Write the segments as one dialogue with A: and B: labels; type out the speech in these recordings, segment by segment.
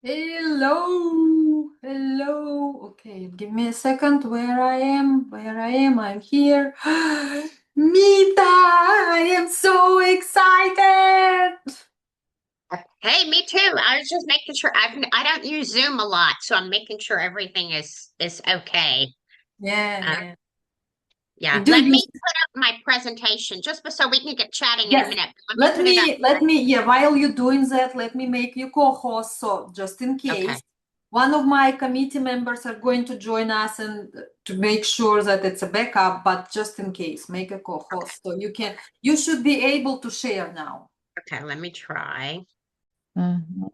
A: Hello, hello. Okay, give me a second. Where I am? Where I am? I'm here. Mita, I am so excited.
B: Hey, me too. I was just making sure I don't use Zoom a lot, so I'm making sure everything is okay.
A: Yeah,
B: Uh,
A: yeah. I
B: yeah,
A: do
B: let me
A: use.
B: put up my presentation just so we can get chatting in a
A: Yes.
B: minute. Let me
A: Let
B: put it up.
A: me let me yeah, while you're doing that, let me make you co-host. So just in
B: Okay.
A: case one of my committee members are going to join us and to make sure that it's a backup, but just in case, make a
B: Okay.
A: co-host. So you should be able to share now.
B: Okay. Let me try.
C: Mhm.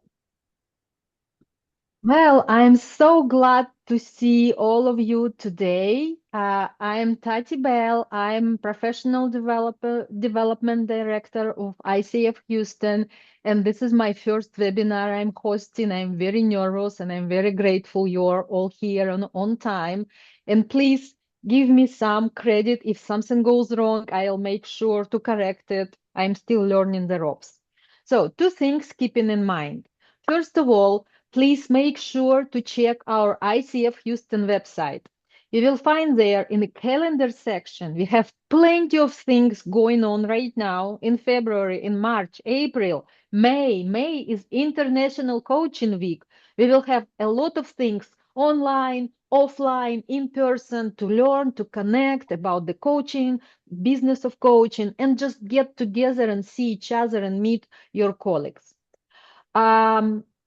C: Well, I'm so glad to see all of you today. I'm Tati Bell. I'm professional development director of ICF Houston, and this is my first webinar I'm hosting. I'm very nervous and I'm very grateful you're all here on time. And please give me some credit. If something goes wrong, I'll make sure to correct it. I'm still learning the ropes. So, two things keeping in mind. First of all, please make sure to check our ICF Houston website. You will find there in the calendar section, we have plenty of things going on right now in February, in March, April, May. May is International Coaching Week. We will have a lot of things online, offline, in person to learn, to connect about the coaching, business of coaching, and just get together and see each other and meet your colleagues.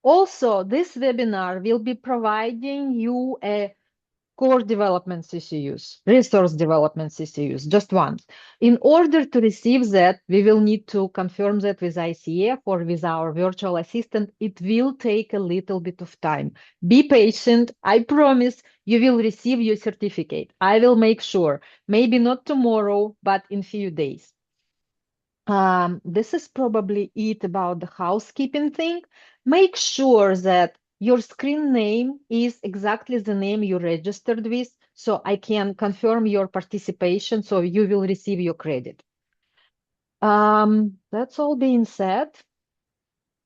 C: Also, this webinar will be providing you a core development CCUs, resource development CCUs, just once. In order to receive that, we will need to confirm that with ICF or with our virtual assistant. It will take a little bit of time. Be patient. I promise you will receive your certificate. I will make sure, maybe not tomorrow, but in few days. This is probably it about the housekeeping thing. Make sure that your screen name is exactly the name you registered with, so I can confirm your participation, so you will receive your credit. That's all being said.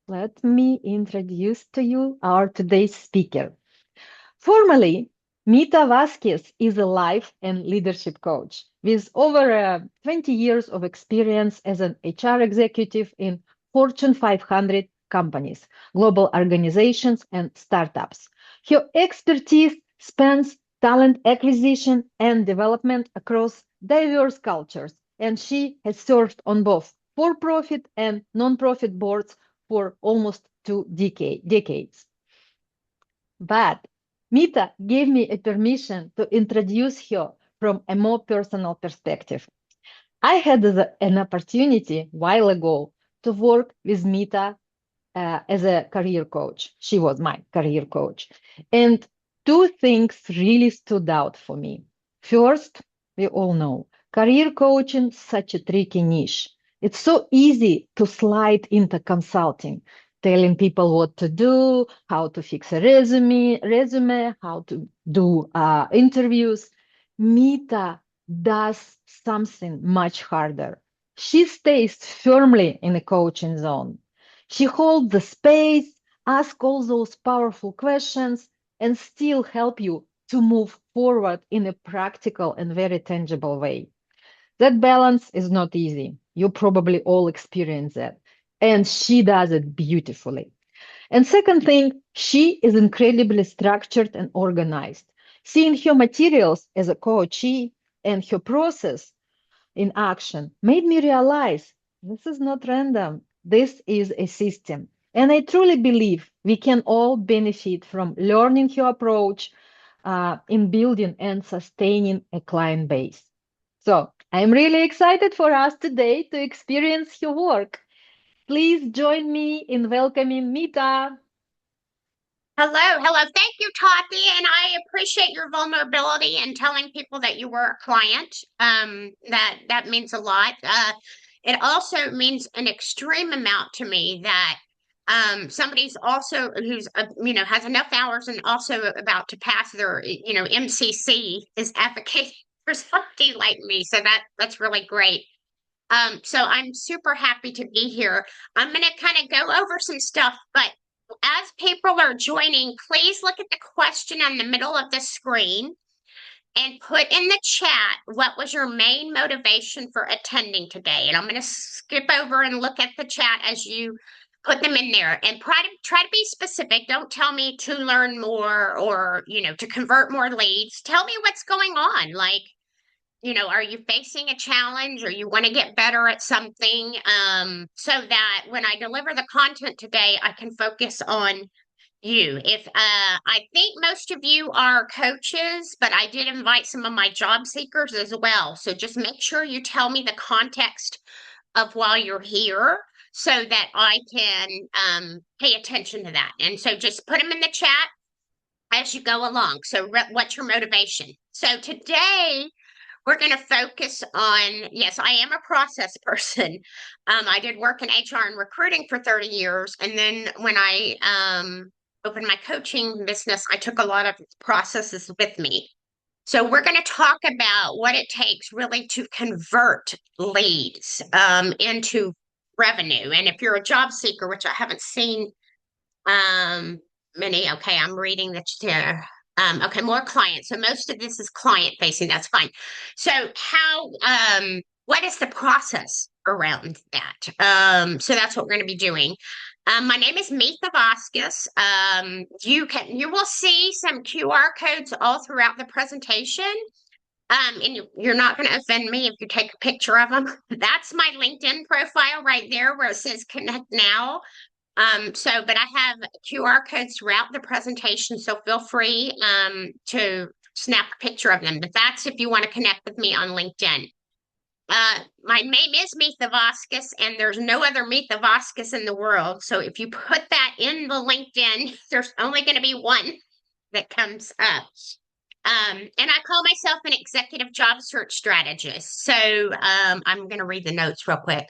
C: Let me introduce to you our today's speaker. Formally, Mita Vasquez is a life and leadership coach with over 20 years of experience as an HR executive in Fortune 500 companies, global organizations, and startups. Her expertise spans talent acquisition and development across diverse cultures, and she has served on both for profit and non-profit boards for almost two decades. But Mita gave me a permission to introduce her from a more personal perspective. I had an opportunity a while ago to work with Mita as a career coach. She was my career coach. And two things really stood out for me. First, we all know career coaching is such a tricky niche. It's so easy to slide into consulting, telling people what to do, how to fix a resume, how to do interviews. Mita does something much harder. She stays firmly in the coaching zone. She holds the space, asks all those powerful questions, and still help you to move forward in a practical and very tangible way. That balance is not easy. You probably all experience that. And she does it beautifully. And second thing, she is incredibly structured and organized. Seeing her materials as a coachee and her process in action made me realize this is not random. This is a system. And I truly believe we can all benefit from learning her approach in building and sustaining a client base. So I'm really excited for us today to experience her work. Please join me in welcoming Mita.
B: Hello, hello. Thank you, Tati, and I appreciate your vulnerability and telling people that you were a client. That means a lot. It also means an extreme amount to me that somebody's also who's has enough hours and also about to pass their MCC is advocating for somebody like me. So that's really great. So I'm super happy to be here. I'm going to kind of go over some stuff, but as people are joining, please look at the question on the middle of the screen and put in the chat what was your main motivation for attending today. And I'm going to skip over and look at the chat as you put them in there, and try to be specific. Don't tell me to learn more or, to convert more leads. Tell me what's going on. Like, are you facing a challenge or you want to get better at something? So that when I deliver the content today, I can focus on you. If I think most of you are coaches, but I did invite some of my job seekers as well. So just make sure you tell me the context of why you're here so that I can pay attention to that. And so just put them in the chat as you go along. So what's your motivation? So today we're going to focus on, yes, I am a process person. I did work in HR and recruiting for 30 years. And then when I opened my coaching business, I took a lot of processes with me. So we're going to talk about what it takes really to convert leads into revenue. And if you're a job seeker, which I haven't seen many. Okay, I'm reading the chair. Okay, more clients. So most of this is client facing. That's fine. So what is the process around that? So that's what we're going to be doing. My name is Meetha Vasquez. You will see some QR codes all throughout the presentation. And you're not going to offend me if you take a picture of them. That's my LinkedIn profile right there where it says connect now. But I have QR codes throughout the presentation, so feel free to snap a picture of them. But that's if you want to connect with me on LinkedIn. My name is Meetha Vasquez, and there's no other Meetha Vasquez in the world. So if you put that in the LinkedIn, there's only going to be one that comes up. And I call myself an executive job search strategist. So I'm going to read the notes real quick.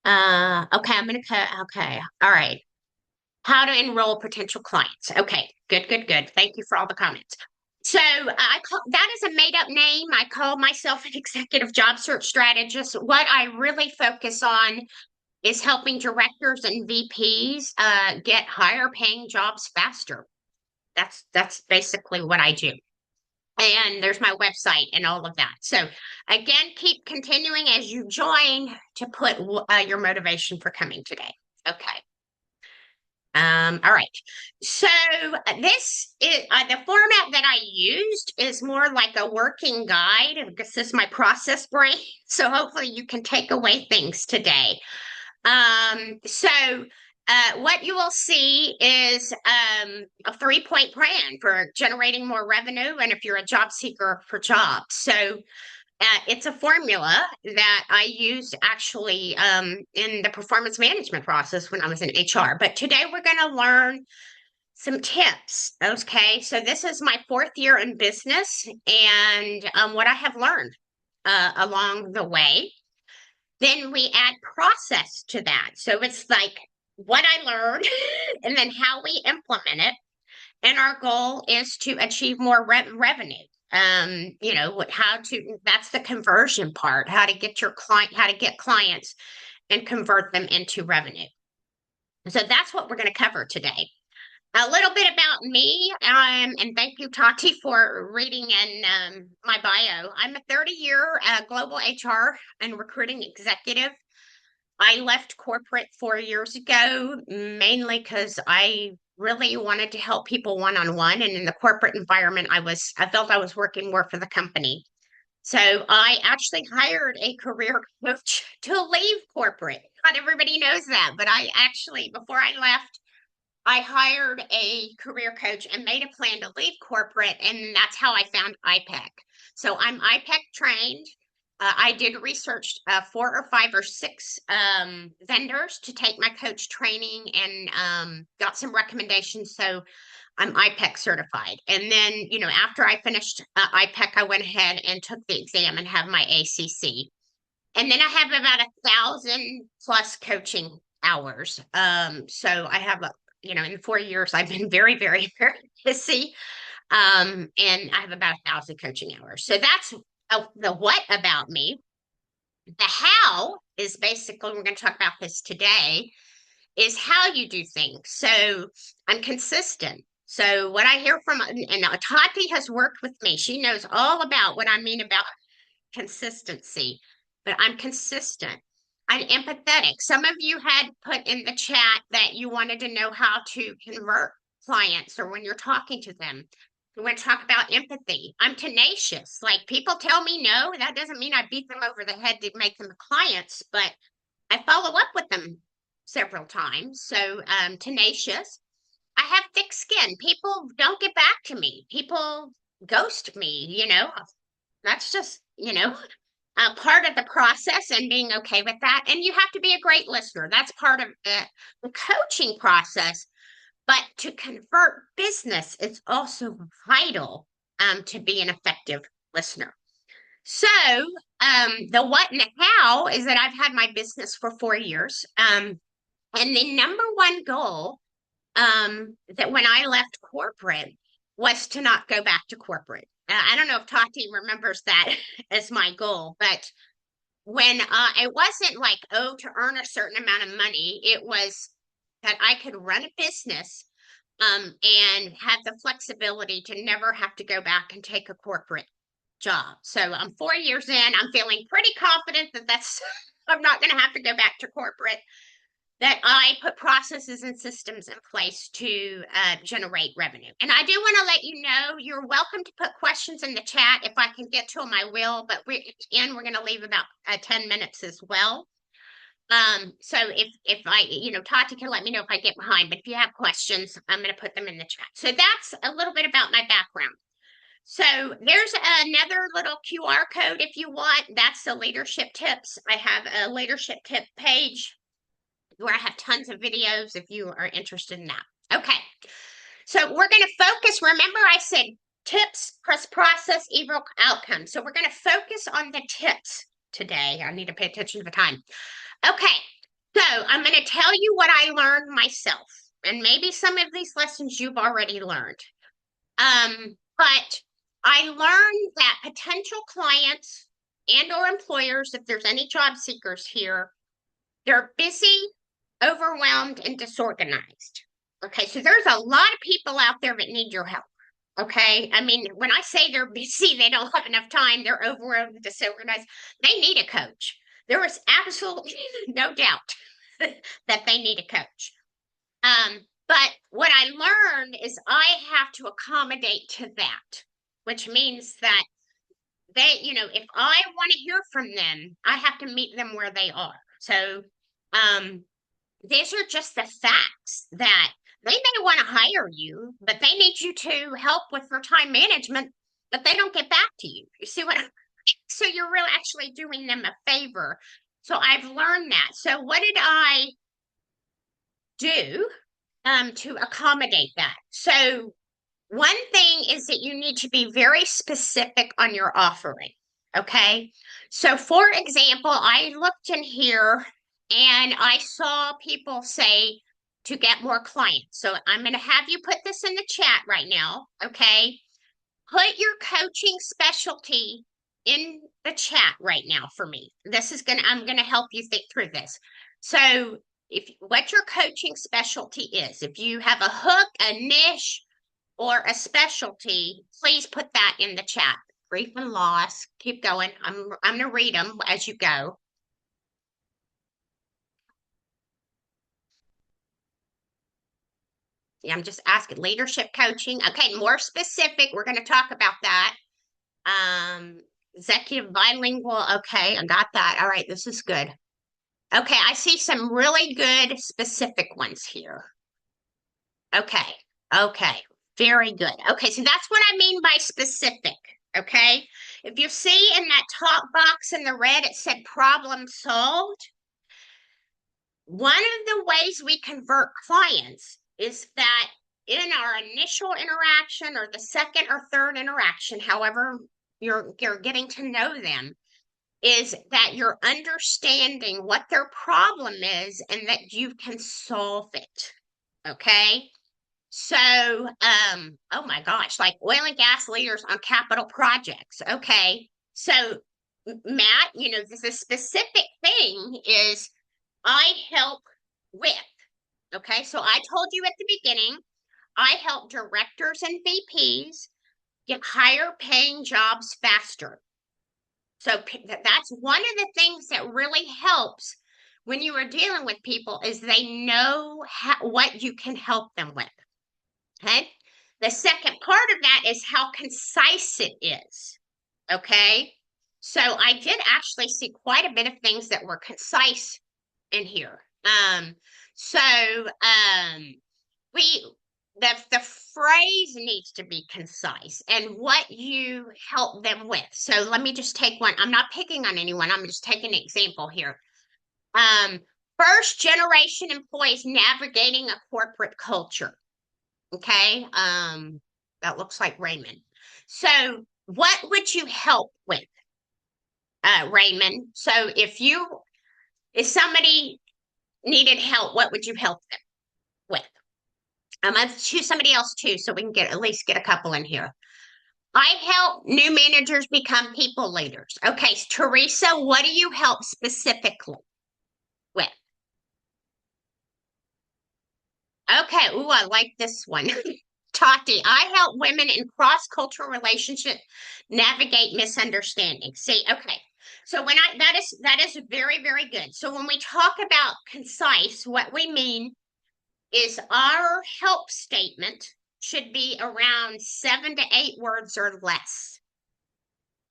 B: Okay, I'm going to cut. Okay, all right. How to enroll potential clients. Okay, good, good, good. Thank you for all the comments. So that is a made up name. I call myself an executive job search strategist. What I really focus on is helping directors and VPs get higher paying jobs faster. That's basically what I do. And there's my website and all of that. So again, keep continuing as you join to put your motivation for coming today. Okay. All right. So this is the format that I used is more like a working guide because this is my process brain. So hopefully you can take away things today. What you will see is a 3-point plan for generating more revenue, and if you're a job seeker for jobs. So it's a formula that I used actually in the performance management process when I was in HR. But today we're going to learn some tips. Okay, so this is my 4th year in business and what I have learned along the way. Then we add process to that. So it's like what I learned and then how we implement it. And our goal is to achieve more revenue. That's the conversion part, how to get clients and convert them into revenue. So that's what we're going to cover today. A little bit about me, and thank you, Tati, for reading in my bio. I'm a 30-year global HR and recruiting executive. I left corporate 4 years ago, mainly because I really wanted to help people one-on-one. And in the corporate environment, I felt I was working more for the company. So I actually hired a career coach to leave corporate. Not everybody knows that, but I actually, before I left, I hired a career coach and made a plan to leave corporate, and that's how I found IPEC. So I'm IPEC trained. I did research 4 or 5 or 6 vendors to take my coach training and got some recommendations. So I'm IPEC certified. And then, after I finished IPEC, I went ahead and took the exam and have my ACC. And then I have about 1,000 plus coaching hours. So I have in 4 years, I've been very, very, very busy. And I have about 1,000 coaching hours. So that's the what about me. The how is basically, we're going to talk about this today, is how you do things. So I'm consistent. So what I hear from, and Tati has worked with me. She knows all about what I mean about consistency, but I'm consistent. I'm empathetic. Some of you had put in the chat that you wanted to know how to convert clients or when you're talking to them. We want to talk about empathy. I'm tenacious. Like people tell me no, that doesn't mean I beat them over the head to make them clients, but I follow up with them several times. So tenacious. I have thick skin. People don't get back to me. People ghost me, that's just, part of the process and being okay with that. And you have to be a great listener. That's part of the coaching process. But to convert business, it's also vital to be an effective listener. So, the what and the how is that I've had my business for 4 years. And the number one goal that when I left corporate was to not go back to corporate. I don't know if Tati remembers that as my goal, but when it wasn't like, oh, to earn a certain amount of money, it was that I could run a business and have the flexibility to never have to go back and take a corporate job. So I'm 4 years in. I'm feeling pretty confident that that's I'm not going to have to go back to corporate. That I put processes and systems in place to generate revenue. And I do want to let you know you're welcome to put questions in the chat. If I can get to them, I will. But we're going to leave about 10 minutes as well. So if I, Tati can let me know if I get behind. But if you have questions, I'm going to put them in the chat. So that's a little bit about my background. So there's another little QR code if you want. That's the leadership tips. I have a leadership tip page where I have tons of videos if you are interested in that. Okay, so we're going to focus. Remember, I said tips plus process equal outcome. So we're going to focus on the tips today. I need to pay attention to the time. Okay, so I'm going to tell you what I learned myself, and maybe some of these lessons you've already learned. But I learned that potential clients and or employers, if there's any job seekers here, they're busy, overwhelmed, and disorganized. Okay, so there's a lot of people out there that need your help. Okay, I mean, when I say they're busy, they don't have enough time, they're overwhelmed, disorganized, they need a coach. There is absolutely no doubt that they need a coach. But what I learned is I have to accommodate to that, which means that they, if I want to hear from them, I have to meet them where they are. So, these are just the facts that they may want to hire you, but they need you to help with their time management, but they don't get back to you. You see what? So you're really actually doing them a favor. So I've learned that. So what did I do to accommodate that? So one thing is that you need to be very specific on your offering. Okay. So for example, I looked in here and I saw people say to get more clients. So I'm going to have you put this in the chat right now. Okay. Put your coaching specialty in the chat right now for me. I'm going to help you think through this. So if what your coaching specialty is, if you have a hook, a niche, or a specialty, please put that in the chat. Grief and loss. Keep going. I'm going to read them as you go. Yeah, I'm just asking leadership coaching. Okay, more specific. We're going to talk about that. Executive bilingual. Okay, I got that. All right, this is good. Okay, I see some really good specific ones here. Okay, very good. Okay, so that's what I mean by specific. Okay, if you see in that top box in the red, it said problem solved. One of the ways we convert clients is that in our initial interaction or the second or third interaction, however you're getting to know them, is that you're understanding what their problem is and that you can solve it. Okay. So, oh my gosh, like oil and gas leaders on capital projects. Okay. So, Matt, the specific thing is I help with. Okay, so I told you at the beginning, I help directors and VPs get higher paying jobs faster. So that's one of the things that really helps when you are dealing with people is they know what you can help them with. Okay. The second part of that is how concise it is. Okay. So I did actually see quite a bit of things that were concise in here. So we the phrase needs to be concise and what you help them with. So let me just take one. I'm not picking on anyone. I'm just taking an example here. Um, First generation employees navigating a corporate culture. Okay. That looks like Raymond. So what would you help with, Raymond? So if somebody needed help, what would you help them with? Let's choose somebody else too, so we can get at least get a couple in here. I help new managers become people leaders. Okay, Teresa, what do you help specifically with? Okay, ooh, I like this one. Tati, I help women in cross-cultural relationships navigate misunderstandings. See, okay. So that is very, very good. So when we talk about concise, what we mean is our help statement should be around 7 to 8 words or less.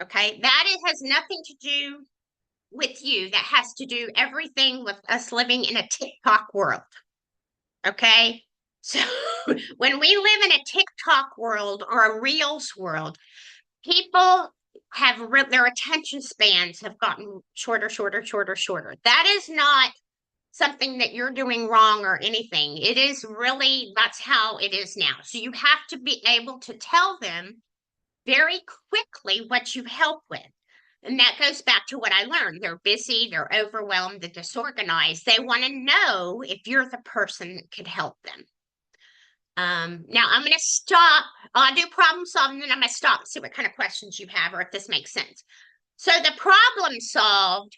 B: Okay, has nothing to do with you. That has to do everything with us living in a TikTok world. Okay, so when we live in a TikTok world or a Reels world, people have their attention spans have gotten shorter, shorter, shorter, shorter. That is not something that you're doing wrong or anything. It is really, that's how it is now. So you have to be able to tell them very quickly what you help with. And that goes back to what I learned. They're busy, they're overwhelmed, they're disorganized. They want to know if you're the person that could help them. Now I'm going to stop. I'll do problem solving, then I'm going to stop and see what kind of questions you have or if this makes sense. So the problem solved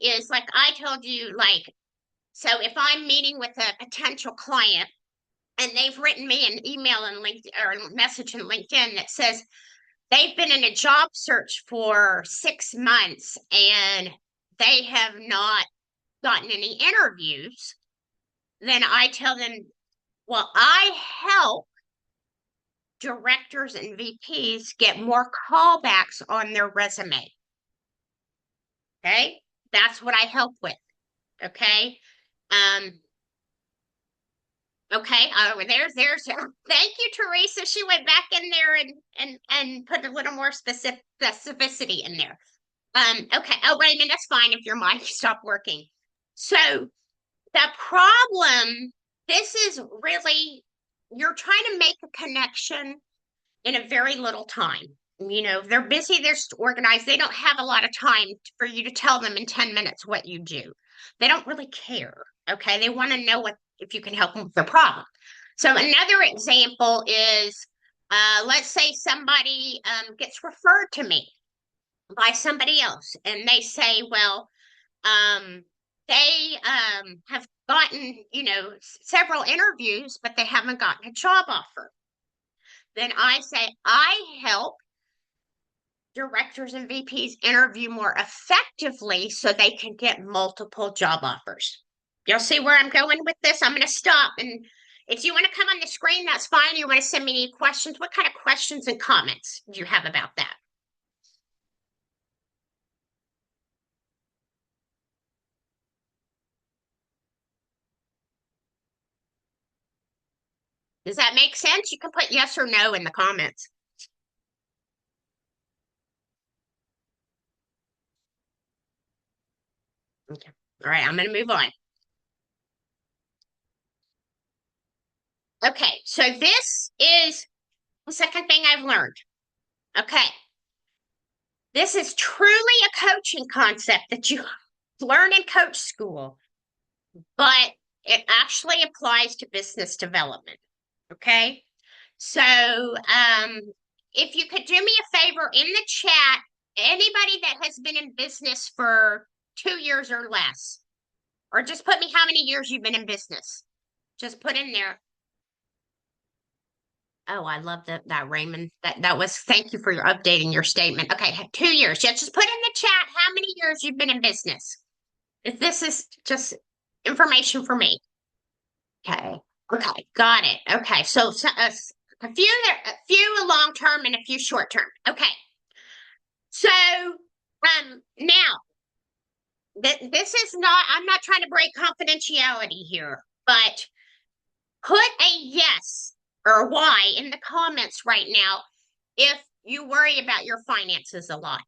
B: is like I told you, like, so if I'm meeting with a potential client and they've written me an email and LinkedIn or a message in LinkedIn that says they've been in a job search for 6 months and they have not gotten any interviews, then I tell them, well, I help directors and VPs get more callbacks on their resume. Okay. That's what I help with. Okay. Um, okay. There's thank you, Teresa. She went back in there and put a little more specificity in there. Okay. Oh, Raymond, that's fine if your mic stopped working. So the problem, this is really, you're trying to make a connection in a very little time. You know, they're busy, they're organized, they don't have a lot of time for you to tell them in 10 minutes what you do. They don't really care. Okay. They want to know what if you can help them with the problem. So another example is let's say somebody gets referred to me by somebody else and they say, well, they have gotten, several interviews, but they haven't gotten a job offer. Then I say, I help directors and VPs interview more effectively so they can get multiple job offers. You'll see where I'm going with this. I'm going to stop. And if you want to come on the screen, that's fine. You want to send me any questions? What kind of questions and comments do you have about that? Does that make sense? You can put yes or no in the comments. Okay. All right. I'm going to move on. Okay. So this is the second thing I've learned. Okay. This is truly a coaching concept that you learn in coach school, but it actually applies to business development. Okay. So, if you could do me a favor in the chat, anybody that has been in business for 2 years or less, Or just put me how many years you've been in business. Just put in there. Oh, I love that Raymond. That was thank you for your updating your statement. Okay, 2 years. Yeah, just put in the chat how many years you've been in business. If this is just information for me. Okay. Okay, got it. Okay, so a few long term and a few short term. Okay. So now this is not, I'm not trying to break confidentiality here, but put a yes or why in the comments right now if you worry about your finances a lot.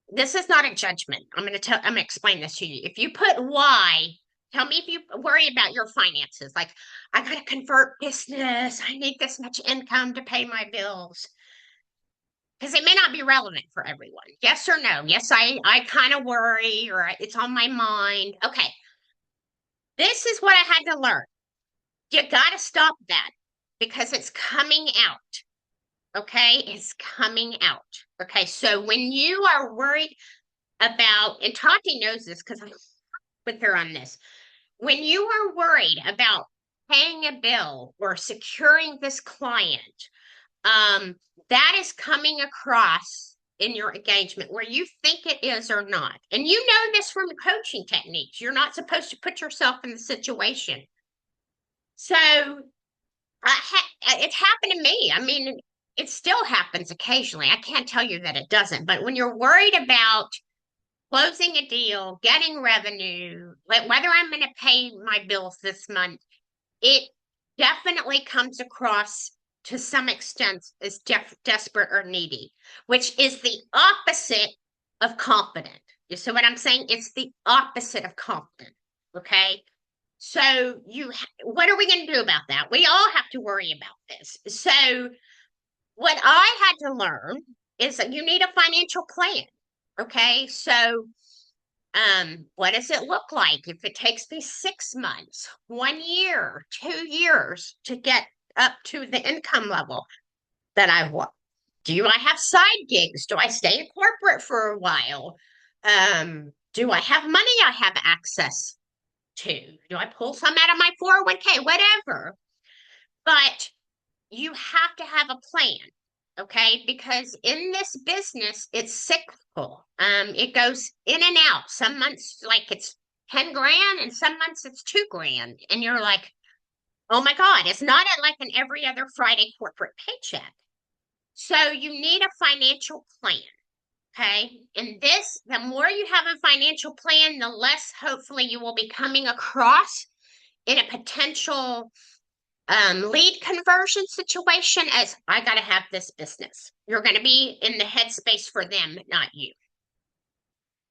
B: This is not a judgment. I'm going to explain this to you. If you put why, tell me if you worry about your finances. Like, I got to convert business. I need this much income to pay my bills. Because it may not be relevant for everyone. Yes or no? Yes, I kind of worry or it's on my mind. Okay. This is what I had to learn. You got to stop that because it's coming out. Okay. It's coming out. Okay. So when you are worried about, and Tati knows this because I'm with her on this, when you are worried about paying a bill or securing this client, that is coming across in your engagement where you think it is or not. And you know this from coaching techniques. You're not supposed to put yourself in the situation. So it happened to me. I mean, it still happens occasionally. I can't tell you that it doesn't. But when you're worried about closing a deal, getting revenue, whether I'm going to pay my bills this month, it definitely comes across to some extent as desperate or needy, which is the opposite of confident. You see what I'm saying? It's the opposite of confident. Okay. So what are we going to do about that? We all have to worry about this. So what I had to learn is that you need a financial plan. Okay. So what does it look like if it takes me 6 months, 1 year, 2 years to get up to the income level that I want? Do I have side gigs? Do I stay in corporate for a while? Do I have money I have access to? Do I pull some out of my 401k? Whatever. But you have to have a plan, okay? Because in this business, it's cyclical. It goes in and out. Some months, like it's 10 grand, and some months it's 2 grand. And you're like, oh my God, it's not like an every other Friday corporate paycheck. So you need a financial plan, okay? And this, the more you have a financial plan, the less hopefully you will be coming across in a potential lead conversion situation as I got to have this business. You're going to be in the headspace for them, not you.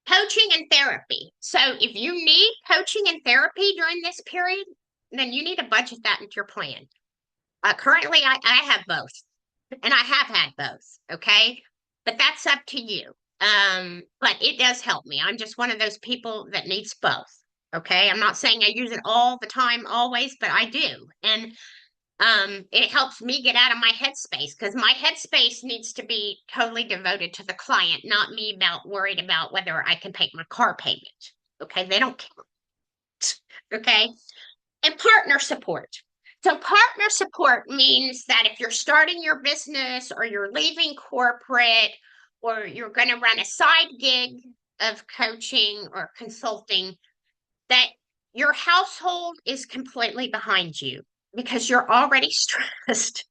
B: Coaching and therapy. So if you need coaching and therapy during this period, then you need to budget that into your plan. Currently, I have both, and I have had both. Okay, but that's up to you. But it does help me. I'm just one of those people that needs both. Okay, I'm not saying I use it all the time, always, but I do, and it helps me get out of my headspace because my headspace needs to be totally devoted to the client, not me worried about whether I can pay my car payment. Okay, they don't care. Okay, and partner support. So partner support means that if you're starting your business or you're leaving corporate or you're going to run a side gig of coaching or consulting, that your household is completely behind you because you're already stressed.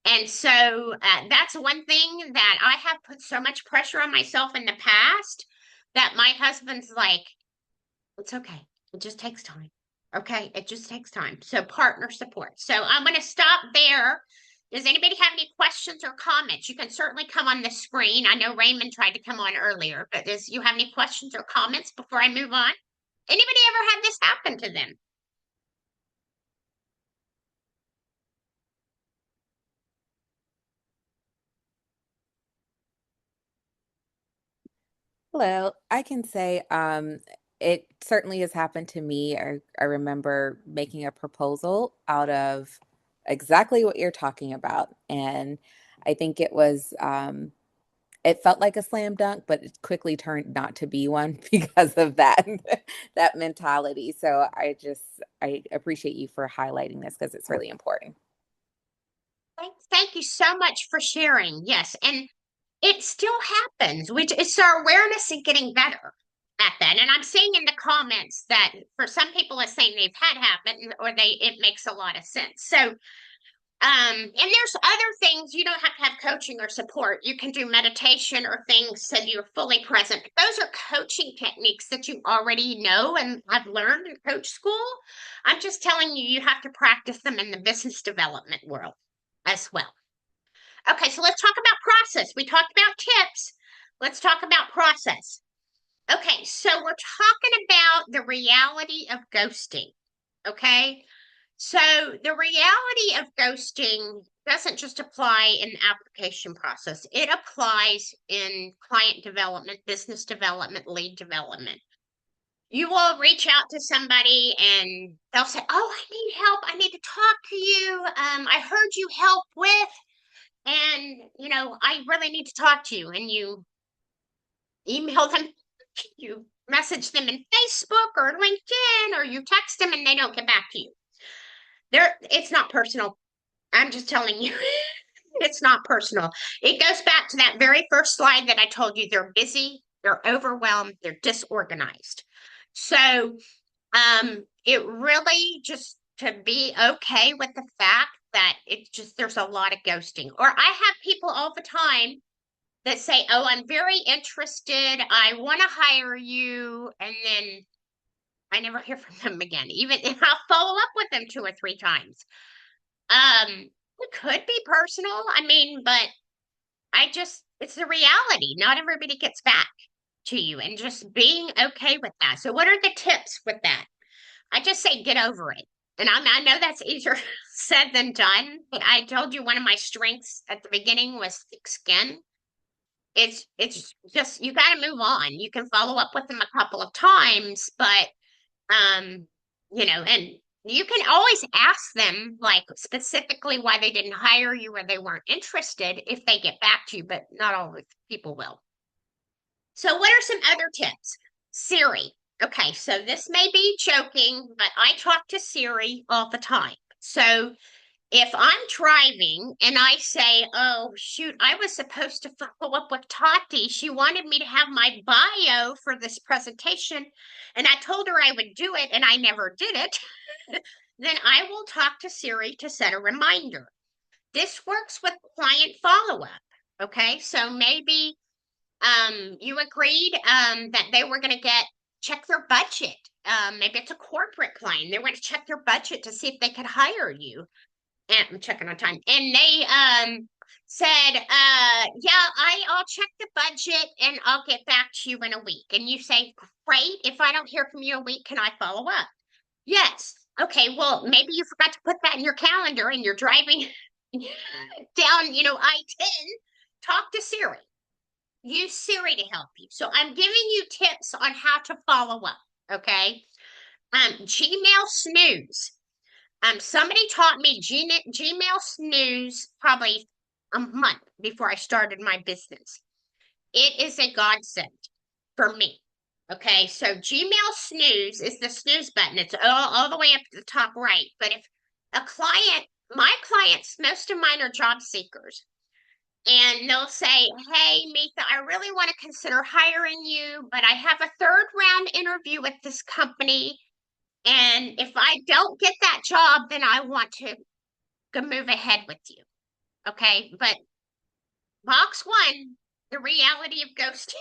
B: And so that's one thing that I have put so much pressure on myself in the past that my husband's like, it's okay. It just takes time. Okay. It just takes time. So partner support. So I'm going to stop there. Does anybody have any questions or comments? You can certainly come on the screen. I know Raymond tried to come on earlier, but does you have any questions or comments before I move on? Anybody ever had this happen to them?
D: Hello, I can say it certainly has happened to me. I remember making a proposal out of exactly what you're talking about. And I think it was it felt like a slam dunk, but it quickly turned not to be one because of that that mentality. So I appreciate you for highlighting this because it's really important.
B: Thank you so much for sharing. Yes, and it still happens, which is our awareness and getting better at that. And I'm seeing in the comments that for some people it's saying they've had happen or it makes a lot of sense. So and there's other things you don't have to have coaching or support. You can do meditation or things so you're fully present. Those are coaching techniques that you already know and have learned in coach school. I'm just telling you, you have to practice them in the business development world as well. Okay, so let's talk about process. We talked about tips. Let's talk about process. Okay, so we're talking about the reality of ghosting. Okay, so the reality of ghosting doesn't just apply in the application process, it applies in client development, business development, lead development. You will reach out to somebody and they'll say, "Oh, I need help. I need to talk to you. I heard you help with, and I really need to talk to you." And you email them, you message them in Facebook or LinkedIn, or you text them and they don't get back to you. It's not personal. I'm just telling you, it's not personal. It goes back to that very first slide that I told you. They're busy, they're overwhelmed, they're disorganized. So it really just to be okay with the fact that it's just there's a lot of ghosting. Or I have people all the time that say, "Oh, I'm very interested. I want to hire you," and then I never hear from them again. Even if I'll follow up with them 2 or 3 times. It could be personal. I mean, but it's the reality. Not everybody gets back to you, and just being okay with that. So, what are the tips with that? I just say get over it. And I know that's easier said than done, but I told you one of my strengths at the beginning was thick skin. It's just you got to move on. You can follow up with them a couple of times, but um, and you can always ask them like specifically why they didn't hire you or they weren't interested if they get back to you, but not all the people will. So what are some other tips? Siri. Okay, so this may be joking, but I talk to Siri all the time. So if I'm driving and I say, "Oh, shoot, I was supposed to follow up with Tati. She wanted me to have my bio for this presentation, and I told her I would do it, and I never did it," then I will talk to Siri to set a reminder. This works with client follow up. Okay, so maybe you agreed that they were going to check their budget. Maybe it's a corporate client. They want to check their budget to see if they could hire you. And I'm checking on time. And they said, "Yeah, I'll check the budget and I'll get back to you in a week." And you say, "Great. If I don't hear from you in a week, can I follow up?" Yes. Okay, well, maybe you forgot to put that in your calendar and you're driving down, I-10. Talk to Siri. Use Siri to help you. So I'm giving you tips on how to follow up. Okay. Gmail snooze. Somebody taught me Gmail snooze probably a month before I started my business. It is a godsend for me. Okay, so Gmail snooze is the snooze button. It's all the way up to the top right. But if my clients, most of mine are job seekers, and they'll say, "Hey, Mita, I really want to consider hiring you, but I have a third round interview with this company. And if I don't get that job, then I want to move ahead with you." Okay. But box one, the reality of ghosting,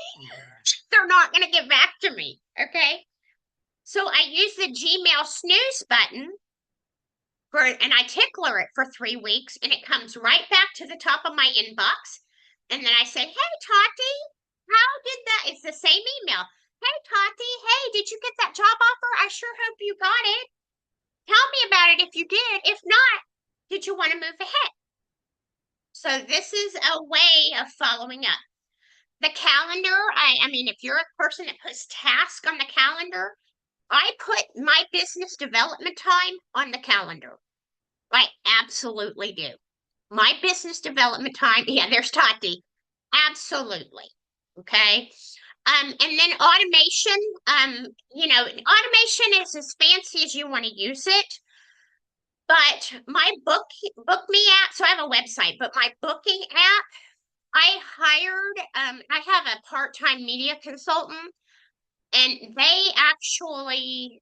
B: they're not going to get back to me. Okay. So I use the Gmail snooze button and I tickler it for 3 weeks and it comes right back to the top of my inbox. And then I say, "Hey, Tati, how did that?" It's the same email. "Hey, Tati, hey, did you get that job offer? I sure hope you got it. Tell me about it if you did. If not, did you want to move ahead?" So this is a way of following up. The calendar, I mean, if you're a person that puts tasks on the calendar, I put my business development time on the calendar. I absolutely do. My business development time, yeah, there's Tati. Absolutely. Okay. And then automation, automation is as fancy as you want to use it. But my book me app, so I have a website, but my booking app, I have a part-time media consultant, and they actually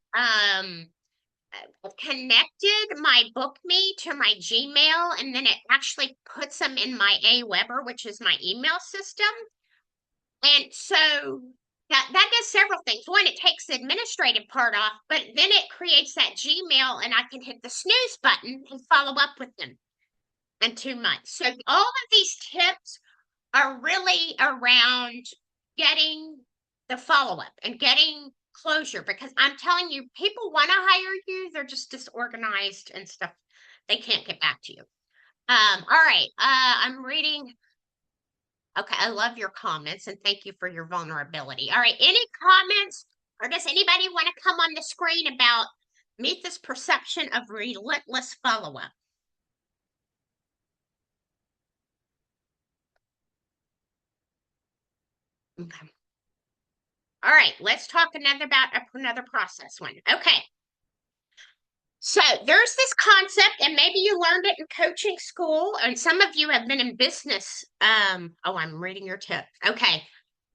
B: connected my book me to my Gmail, and then it actually puts them in my Aweber, which is my email system. And so that does several things. One, it takes the administrative part off, but then it creates that Gmail, and I can hit the snooze button and follow up with them in 2 months. So all of these tips are really around getting the follow up and getting closure, because I'm telling you, people want to hire you, they're just disorganized and stuff. They can't get back to you. All right. I'm reading. Okay, I love your comments and thank you for your vulnerability. All right, any comments, or does anybody want to come on the screen about meet this perception of relentless follow-up? Okay. All right, let's talk another process one. Okay. So there's this concept, and maybe you learned it in coaching school, and some of you have been in business. I'm reading your tip. Okay.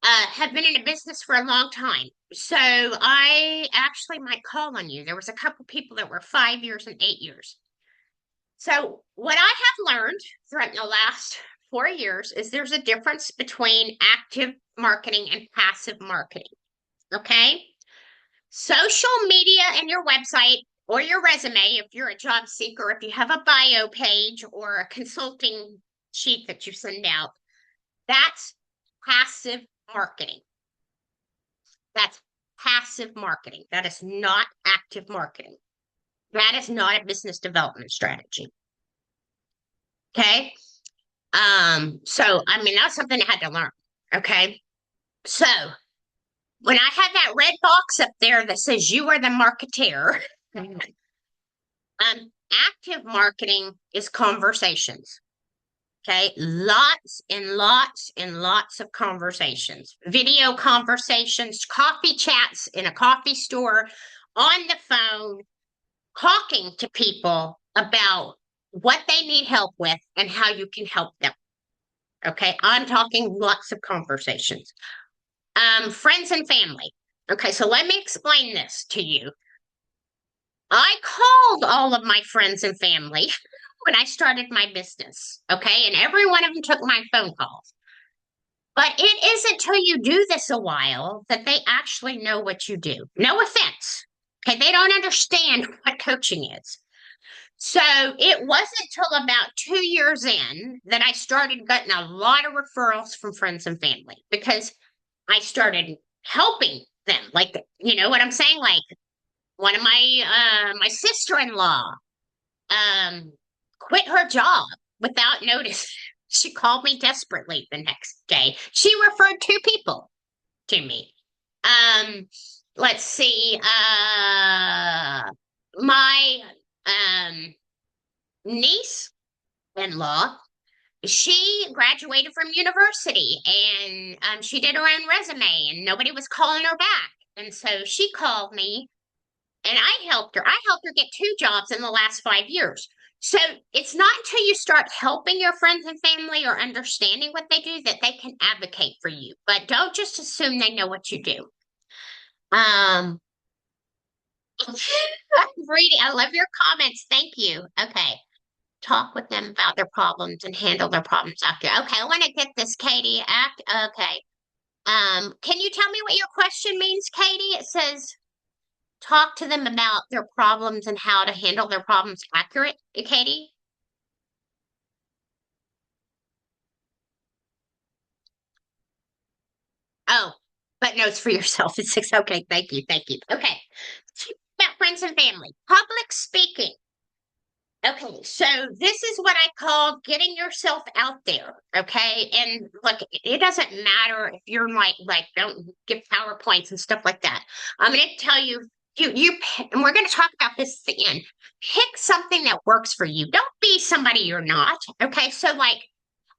B: Have been in a business for a long time. So I actually might call on you. There was a couple people that were 5 years and 8 years. So what I have learned throughout the last 4 years is there's a difference between active marketing and passive marketing. Okay. Social media and your website or your resume, if you're a job seeker, if you have a bio page or a consulting sheet that you send out, that's passive marketing. That's passive marketing. That is not active marketing. That is not a business development strategy. Okay. That's something I had to learn. Okay. So when I have that red box up there that says you are the marketeer, active marketing is conversations. Okay, lots and lots and lots of conversations, video conversations, coffee chats in a coffee store, on the phone, talking to people about what they need help with and how you can help them. Okay, I'm talking lots of conversations. Friends and family. Okay, so let me explain this to you. I called all of my friends and family when I started my business. Okay, and every one of them took my phone calls. But it isn't till you do this a while that they actually know what you do. No offense. Okay, they don't understand what coaching is. So it wasn't till about 2 years in that I started getting a lot of referrals from friends and family, because I started helping them. Like, you know what I'm saying? Like one of my sister-in-law quit her job without notice. She called me desperately the next day. She referred 2 people to me. Let's see. My niece-in-law, she graduated from university, and she did her own resume, and nobody was calling her back. And so she called me, and I helped her. I helped her get 2 jobs in the last 5 years. So it's not until you start helping your friends and family or understanding what they do that they can advocate for you. But don't just assume they know what you do. I'm reading. I love your comments. Thank you. Okay. Talk with them about their problems and handle their problems after. Okay, I want to get this, Katie. Okay. Can you tell me what your question means, Katie? It says talk to them about their problems and how to handle their problems accurate, Katie? Oh, but notes for yourself. It's six. Okay, thank you. Thank you. Okay. About friends and family. Public speaking. Okay, so this is what I call getting yourself out there. Okay, and look, it doesn't matter if you're like don't give PowerPoints and stuff like that. I'm going to tell you, and we're going to talk about this at the end. Pick something that works for you. Don't be somebody you're not. Okay, so like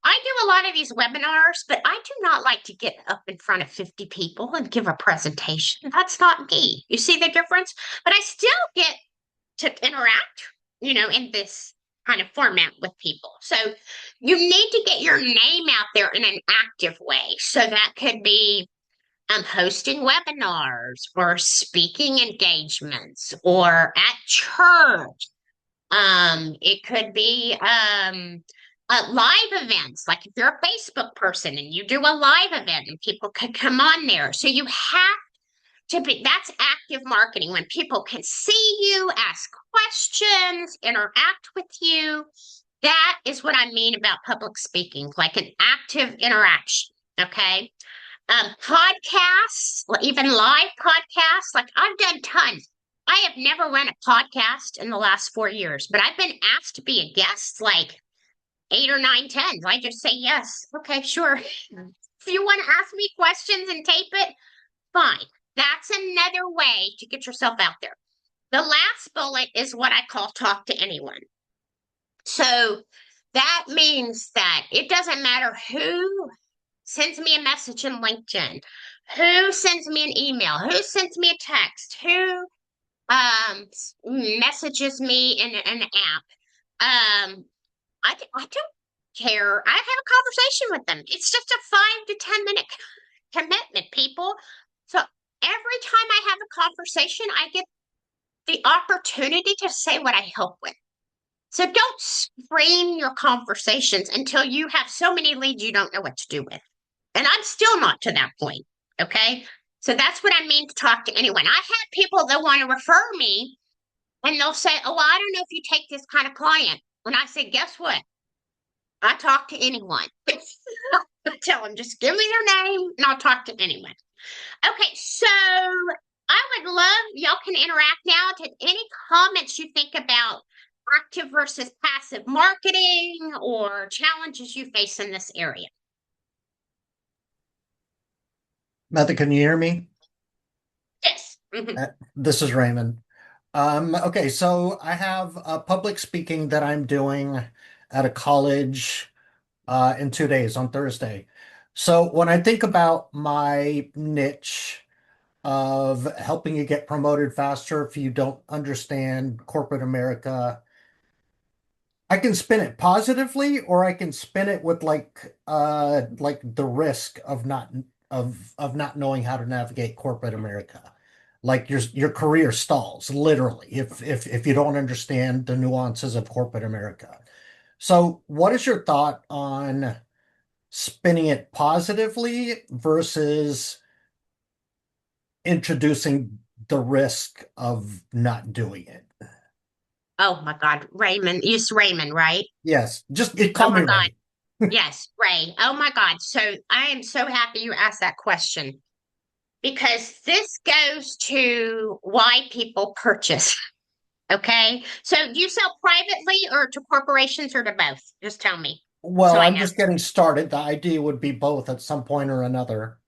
B: I do a lot of these webinars, but I do not like to get up in front of 50 people and give a presentation. That's not me. You see the difference? But I still get to interact, in this kind of format with people. So you need to get your name out there in an active way. So that could be hosting webinars or speaking engagements or at church. It could be live events, like if you're a Facebook person and you do a live event and people could come on there. So you have to be, that's active marketing when people can see you, ask questions, interact with you. That is what I mean about public speaking, like an active interaction. Okay. Podcasts, even live podcasts, like I've done tons. I have never run a podcast in the last 4 years, but I've been asked to be a guest like 8 or 9 times. I just say yes. Okay, sure. If you want to ask me questions and tape it, fine. That's another way to get yourself out there. The last bullet is what I call talk to anyone. So that means that it doesn't matter who sends me a message in LinkedIn, who sends me an email, who sends me a text, who messages me in an app. I don't care. I have a conversation with them. It's just a 5 to 10 minute commitment, people. So every time I have a conversation, I get the opportunity to say what I help with. So don't frame your conversations until you have so many leads you don't know what to do with. And I'm still not to that point. Okay. So that's what I mean to talk to anyone. I have people that want to refer me and they'll say, oh, well, I don't know if you take this kind of client. And I say, guess what? I talk to anyone. I tell them, just give me their name and I'll talk to anyone. Okay, so I would love, y'all can interact now to any comments you think about active versus passive marketing or challenges you face in this area.
E: Meta, can you hear me?
B: Yes. Mhm.
E: This is Raymond. Okay, so I have a public speaking that I'm doing at a college in 2 days on Thursday. So when I think about my niche of helping you get promoted faster if you don't understand corporate America, I can spin it positively or I can spin it with like the risk of not knowing how to navigate corporate America. Like your career stalls, literally, if you don't understand the nuances of corporate America. So what is your thought on spinning it positively versus introducing the risk of not doing it?
B: Oh my God, Raymond. It's Raymond, right?
E: Yes, just
B: Oh
E: call me
B: my God.
E: Ray.
B: Yes, Ray. Oh my God. So I am so happy you asked that question because this goes to why people purchase. Okay. So do you sell privately or to corporations or to both? Just tell me so
E: Well,
B: I
E: I'm
B: know.
E: just getting started. The idea would be both at some point or another.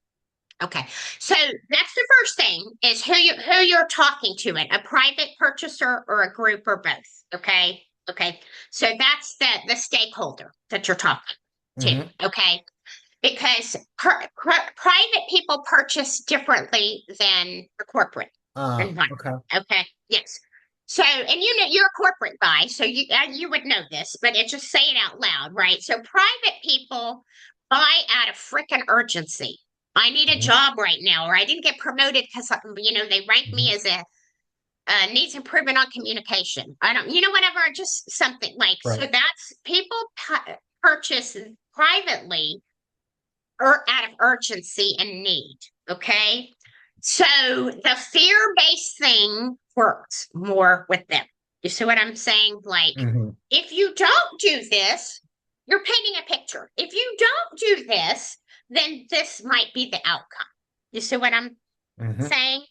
B: Okay. So that's the first thing is who you're talking to it, a private purchaser or a group or both. Okay. Okay. So that's the stakeholder that you're talking to.
E: Hmm.
B: Okay. Because private people purchase differently than the corporate environment.
E: Okay.
B: Okay. Yes. So, and you're a corporate guy, so you would know this, but it just say it out loud, right? So, private people buy out of freaking urgency. I need a
E: Hmm.
B: job right now, or I didn't get promoted because they ranked
E: Hmm.
B: me as a needs improvement on communication. I don't, whatever, just something like so.
E: Right.
B: That's people purchase privately or out of urgency and need. Okay. So the fear based thing works more with them. You see what I'm saying? Like,
E: Hmm.
B: if you don't do this, you're painting a picture. If you don't do this, then this might be the outcome. You see what I'm
E: Hmm.
B: saying?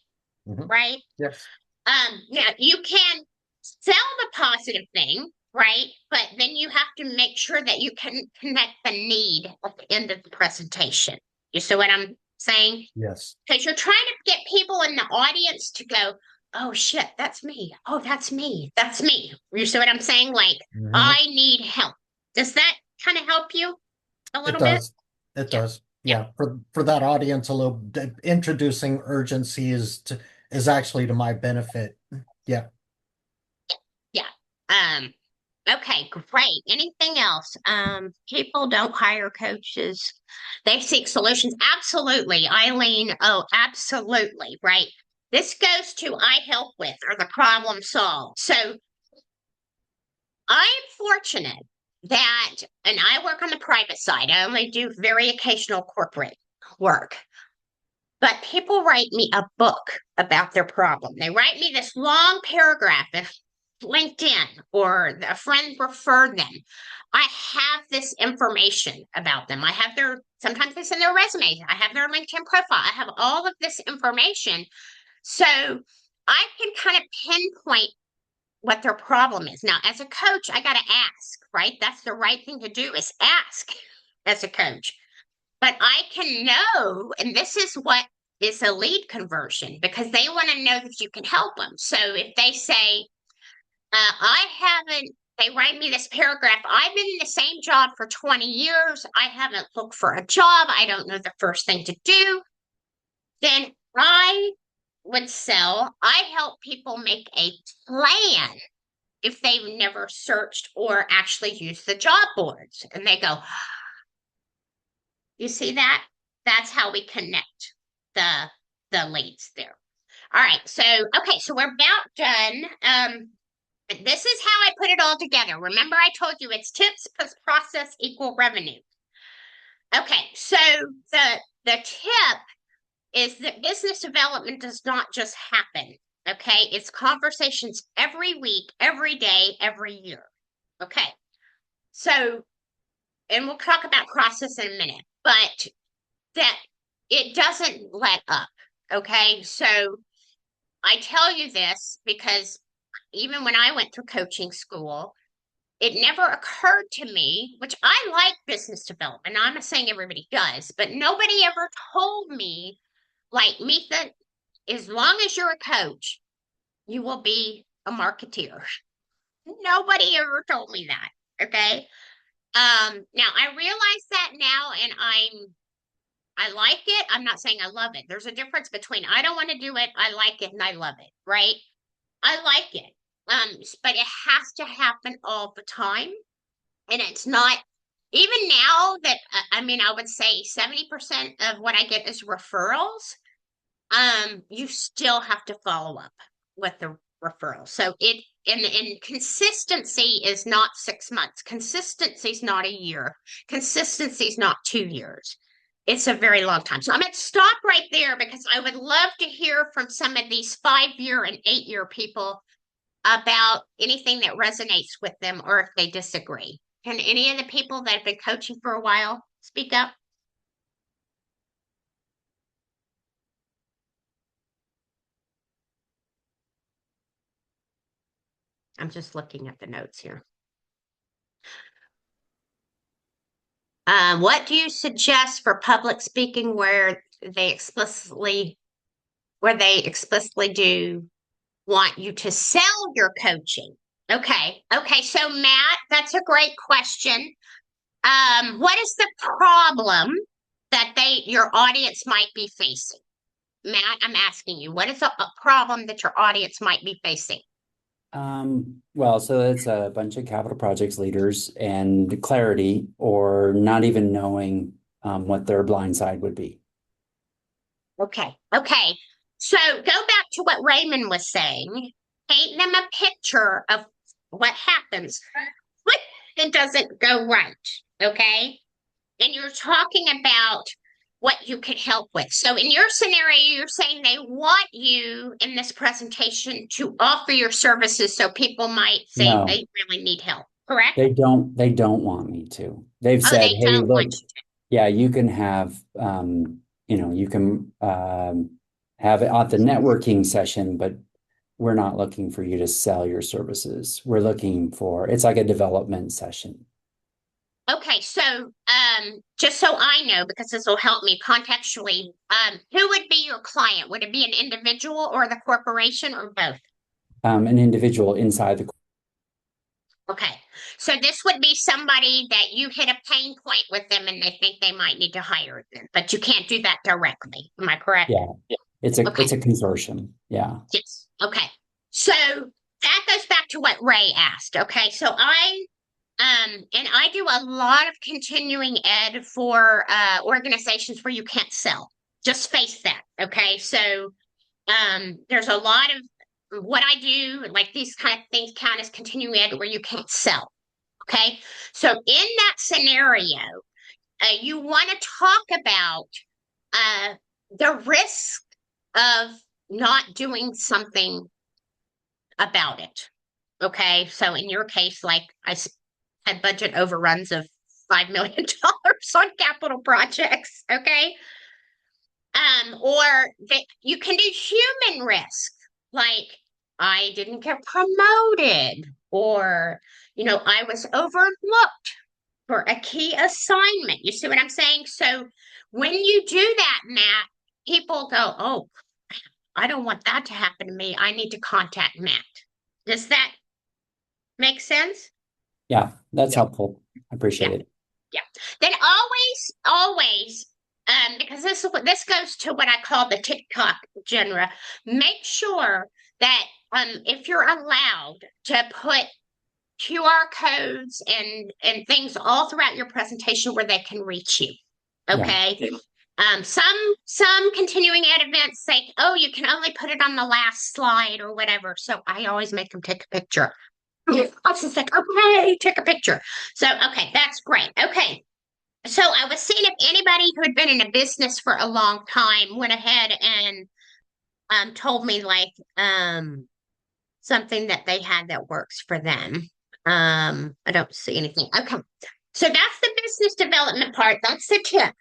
E: Hmm.
B: Right?
E: Yes.
B: Now you can sell the positive thing, right? But then you have to make sure that you can connect the need at the end of the presentation. You see what I'm saying?
E: Yes.
B: Because you're trying to get people in the audience to go, oh shit, that's me. Oh, that's me. That's me. You see what I'm saying? Like,
E: Hmm.
B: I need help. Does that kind of help you? a
E: It
B: little bit?
E: does. It
B: Yeah,
E: does.
B: yeah,
E: Yeah. For that audience, a little introducing urgency is actually to my benefit. Yeah.
B: yeah. Okay, great. Anything else? People don't hire coaches. They seek solutions. Absolutely, Eileen. Oh, absolutely. Right. This goes to I help with or the problem solve. So I'm fortunate that, and I work on the private side. I only do very occasional corporate work. But people write me a book about their problem. They write me this long paragraph if LinkedIn or a friend referred them. I have this information about them. I have their, sometimes they send their resumes. I have their LinkedIn profile. I have all of this information. So I can kind of pinpoint what their problem is. Now, as a coach, I got to ask, right? That's the right thing to do is ask as a coach. But I can know, and this is what is a lead conversion because they want to know that you can help them. So if they say, I haven't, they write me this paragraph, I've been in the same job for 20 years, I haven't looked for a job, I don't know the first thing to do, then I would sell, I help people make a plan if they've never searched or actually used the job boards. And they go, you see that? That's how we connect the leads there. All right. So okay, so we're about done. This is how I put it all together. Remember, I told you it's tips plus process equal revenue. Okay, so the tip is that business development does not just happen. Okay, it's conversations every week, every day, every year. Okay, so and we'll talk about process in a minute, but that it doesn't let up. Okay. So I tell you this because even when I went through coaching school, it never occurred to me, which I like business development. I'm not saying everybody does, but nobody ever told me, like, Metha, as long as you're a coach, you will be a marketeer. Nobody ever told me that. Okay. Now I realize that now and I like it. I'm not saying I love it. There's a difference between I don't want to do it, I like it, and I love it, right? I like it. But it has to happen all the time. And it's not even now that I mean, I would say 70% of what I get is referrals. You still have to follow up with the referral. So it and consistency is not 6 months. Consistency is not a year. Consistency is not 2 years. It's a very long time. So I'm going to stop right there because I would love to hear from some of these 5 year and 8 year people about anything that resonates with them or if they disagree. Can any of the people that have been coaching for a while speak up? I'm just looking at the notes here. What do you suggest for public speaking where they explicitly do want you to sell your coaching? Okay. Okay. So Matt, that's a great question. What is the problem that your audience might be facing? Matt, I'm asking you, what is a problem that your audience might be facing?
F: Well, so it's a bunch of capital projects leaders and clarity or not even knowing what their blind side would be.
B: Okay. Okay. So go back to what Raymond was saying. Paint them a picture of what happens when it doesn't go right. Okay. And you're talking about what you could help with. So in your scenario, you're saying they want you in this presentation to offer your services so people might say
F: No,
B: they really need help. Correct?
F: they don't want me to. They've
B: Oh,
F: said,
B: they
F: hey,
B: don't want
F: look,
B: you to.
F: yeah, you can have you can have it at the networking session, but we're not looking for you to sell your services. We're looking for it's like a development session.
B: Okay, so just so I know, because this will help me contextually, who would be your client? Would it be an individual or the corporation or both?
F: An individual inside the
B: Okay. So this would be somebody that you hit a pain point with them and they think they might need to hire them, but you can't do that directly. Am I correct?
F: Yeah. It's a
B: Okay.
F: consortium. Yeah.
B: Yes. Okay. So that goes back to what Ray asked. Okay. So and I do a lot of continuing ed for organizations where you can't sell. Just face that. Okay. So there's a lot of what I do, like these kind of things count as continuing ed where you can't sell. Okay. So in that scenario, you want to talk about uh, the risk of not doing something about it. Okay. So in your case, like had budget overruns of $5 million on capital projects. Okay. Or that you can do human risk, like I didn't get promoted, or I was overlooked for a key assignment. You see what I'm saying? So when you do that, Matt, people go, "Oh, I don't want that to happen to me. I need to contact Matt." Does that make sense?
F: Yeah. That's helpful. I appreciate
B: Yeah.
F: it.
B: Yeah. Then always, because this goes to what I call the TikTok genre. Make sure that if you're allowed to put QR codes and things all throughout your presentation where they can reach you.
F: Yeah.
B: Okay. Some continuing ed events say, oh, you can only put it on the last slide or whatever. So I always make them take a picture. I was just like, okay, take a picture. So okay, that's great. Okay. So I was seeing if anybody who had been in a business for a long time went ahead and told me like something that they had that works for them. I don't see anything. Okay. So that's the business development part. That's the tip.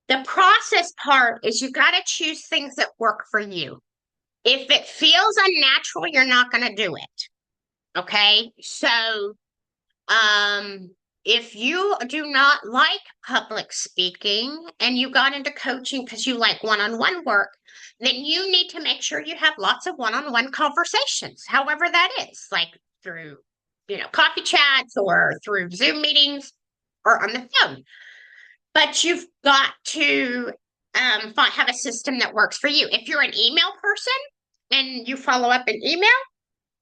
B: The process part is you got to choose things that work for you. If it feels unnatural, you're not going to do it. Okay. So, if you do not like public speaking and you got into coaching because you like one-on-one work, then you need to make sure you have lots of one-on-one conversations, however that is, like through, coffee chats or through Zoom meetings or on the phone. But you've got to have a system that works for you. If you're an email person and you follow up an email,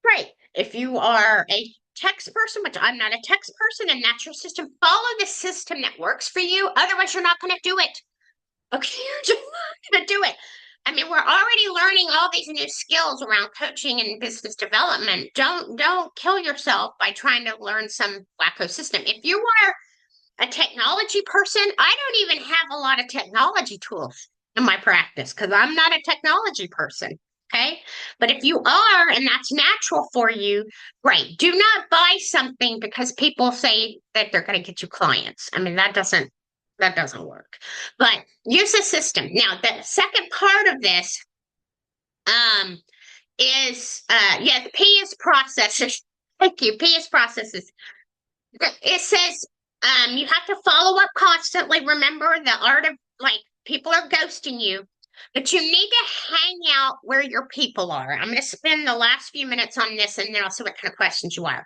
B: great. If you are a text person, which I'm not a text person, and that's your system, follow the system that works for you. Otherwise, you're not going to do it. Okay, you're just not going to do it. I mean, we're already learning all these new skills around coaching and business development. Don't kill yourself by trying to learn some wacko system. If you are a technology person, I don't even have a lot of technology tools in my practice because I'm not a technology person. Okay. But if you are, and that's natural for you, great. Do not buy something because people say that they're going to get you clients. I mean, that doesn't work. But use a system. Now, the second part of this um is yes, P is processes. Thank you. P is processes. It says you have to follow up constantly. Remember the art of like people are ghosting you, but you need to hang out where your people are. I'm going to spend the last few minutes on this and then I'll see what kind of questions you have.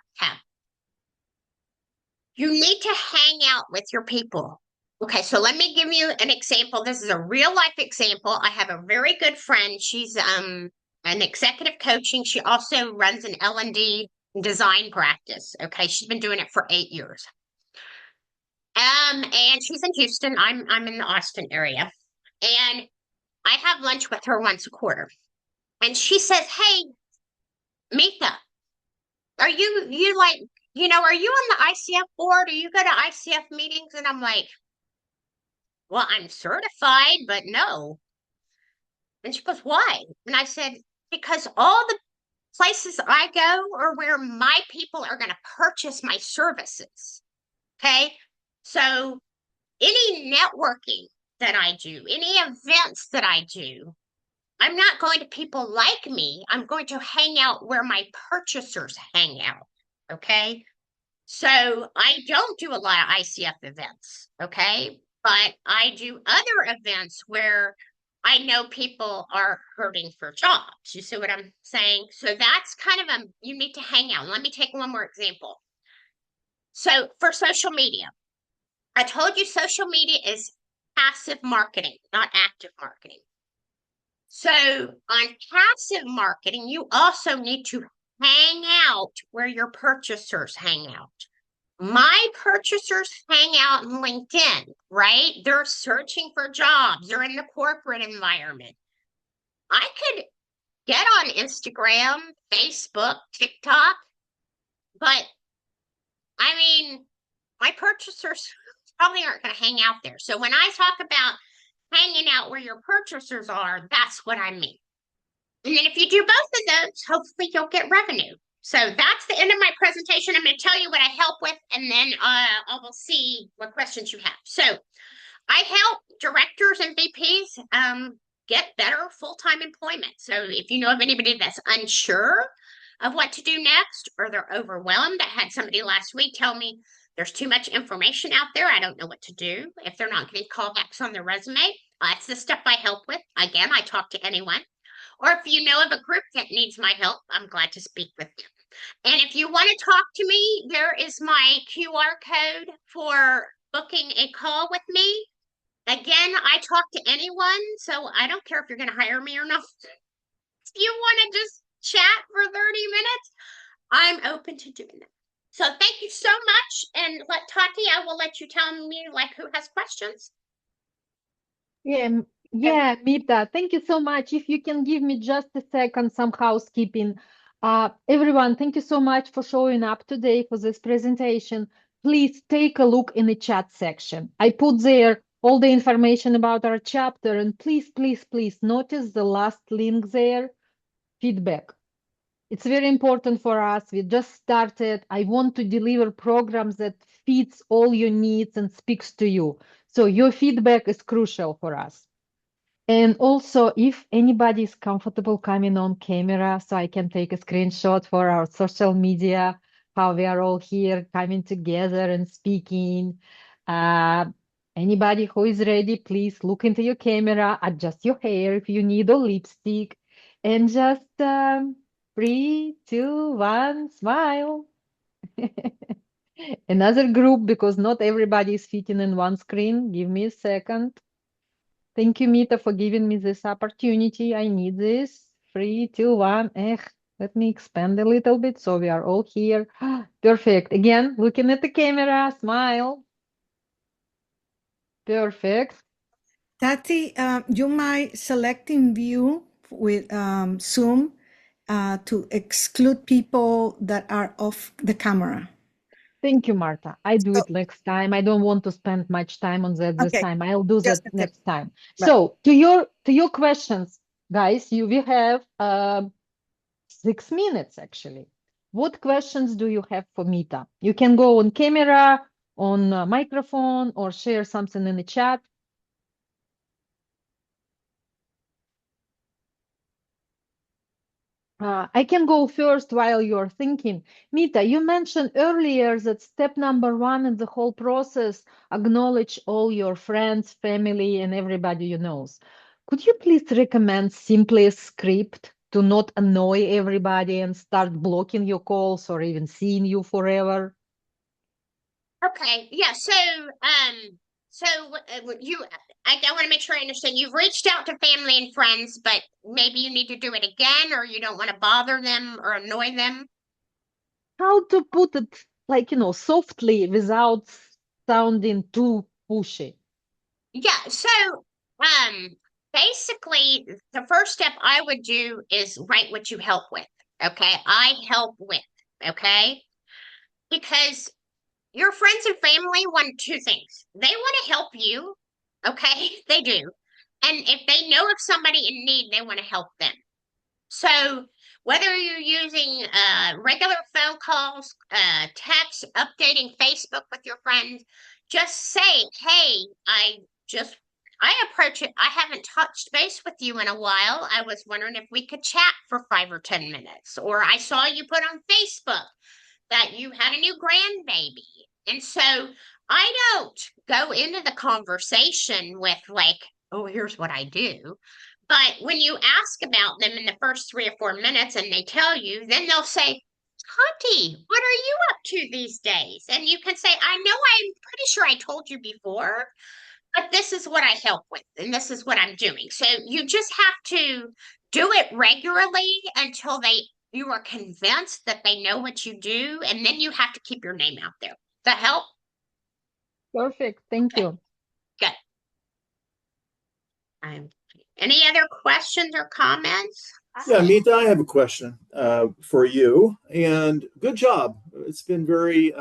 B: You need to hang out with your people. Okay, so let me give you an example. This is a real life example. I have a very good friend. She's an executive coaching. She also runs an L&D design practice. Okay, she's been doing it for 8 years. And she's in Houston. I'm in the Austin area. And I have lunch with her once a quarter. And she says, "Hey, Mika, are you like, are you on the ICF board? Or you go to ICF meetings?" And I'm like, "Well, I'm certified, but no." And she goes, "Why?" And I said, "Because all the places I go are where my people are going to purchase my services." Okay. So any networking that I do, any events that I do, I'm not going to people like me. I'm going to hang out where my purchasers hang out. Okay. So I don't do a lot of ICF events. Okay. But I do other events where I know people are hurting for jobs. You see what I'm saying? So that's kind of you need to hang out. Let me take one more example. So for social media, I told you social media is passive marketing, not active marketing. So on passive marketing, you also need to hang out where your purchasers hang out. My purchasers hang out in LinkedIn, right? They're searching for jobs, they're in the corporate environment. I could get on Instagram, Facebook, TikTok, but I mean, my purchasers probably aren't going to hang out there. So when I talk about hanging out where your purchasers are, that's what I mean. And then if you do both of those, hopefully you'll get revenue. So that's the end of my presentation. I'm going to tell you what I help with, and then I will see what questions you have. So I help directors and VPs get better full-time employment. So if you know of anybody that's unsure of what to do next, or they're overwhelmed, I had somebody last week tell me there's too much information out there. I don't know what to do if they're not getting callbacks on their resume. That's the stuff I help with. Again, I talk to anyone. Or if you know of a group that needs my help, I'm glad to speak with them. And if you want to talk to me, there is my QR code for booking a call with me. Again, I talk to anyone, so I don't care if you're going to hire me or not. If you want to just chat for 30 minutes, I'm open to doing that. So thank you so much. And Tati, I will let you tell me like who has questions.
C: Yeah, Mita, thank you so much. If you can give me just a second, some housekeeping. Everyone, thank you so much for showing up today for this presentation. Please take a look in the chat section. I put there all the information about our chapter, and please, please, please notice the last link there, feedback. It's very important for us. We just started. I want to deliver programs that fits all your needs and speaks to you. So your feedback is crucial for us. And also, if anybody is comfortable coming on camera, so I can take a screenshot for our social media, how we are all here coming together and speaking. Uh, Anybody who is ready, please look into your camera, adjust your hair if you need, or lipstick, and just 3, 2, 1, smile. Another group, because not everybody is fitting in one screen. Give me a second. Thank you, Mita, for giving me this opportunity. I need this. 3, 2, 1. Let me expand a little bit so we are all here. Perfect. Again, looking at the camera, smile. Perfect.
G: Tati, you might select in view with Zoom to exclude people that are off the camera.
C: Thank you, Marta. I do
G: So,
C: it next time. I don't want to spend much time on that this
G: okay,
C: time. I'll do that
G: just a tip.
C: next time.
G: Right.
C: So to your questions, guys, we have 6 minutes actually. What questions do you have for Mita? You can go on camera, on microphone, or share something in the chat. I can go first while you're thinking. Mita, you mentioned earlier that step number one in the whole process, acknowledge all your friends, family, and everybody you know. Could you please recommend simply a script to not annoy everybody and start blocking your calls or even seeing you forever?
B: Okay, yeah. I want to make sure I understand. You've reached out to family and friends, but maybe you need to do it again, or you don't want to bother them or annoy them.
C: How to put it like, softly without sounding too pushy?
B: Yeah. Um, basically, the first step I would do is write what you help with. Okay, I help with. Okay, because your friends and family want two things. They want to help you. Okay, they do. And if they know of somebody in need, they want to help them. So whether you're using regular phone calls, text, updating Facebook with your friends, just say, "Hey, just I approach it. I haven't touched base with you in a while. I was wondering if we could chat for 5 or 10 minutes. Or I saw you put on Facebook that you had a new grandbaby." And so I don't go into the conversation with like, oh, here's what I do. But when you ask about them in the first 3 or 4 minutes and they tell you, then they'll say, Tati, what are you up to these days? And you can say, I know I'm pretty sure I told you before, but this is what I help with and this is what I'm doing. So you just have to do it regularly until you are convinced that they know what you do, and then you have to keep your name out there. Does that help?
C: Perfect. Thank
B: Okay,
C: you.
B: good. Any other questions or comments?
H: Yeah, Mita, I have a question for you. And good job. It's been very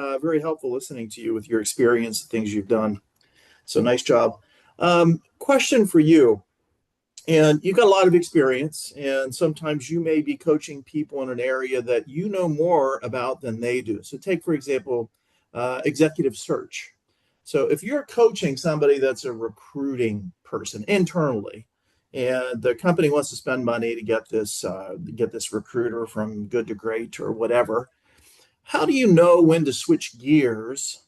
H: helpful listening to you with your experience, the things you've done. So nice job. Question for you. And you've got a lot of experience, and sometimes you may be coaching people in an area that you know more about than they do. So, take, for example, executive search. So, if you're coaching somebody that's a recruiting person internally, and the company wants to spend money to get this recruiter from good to great or whatever, how do you know when to switch gears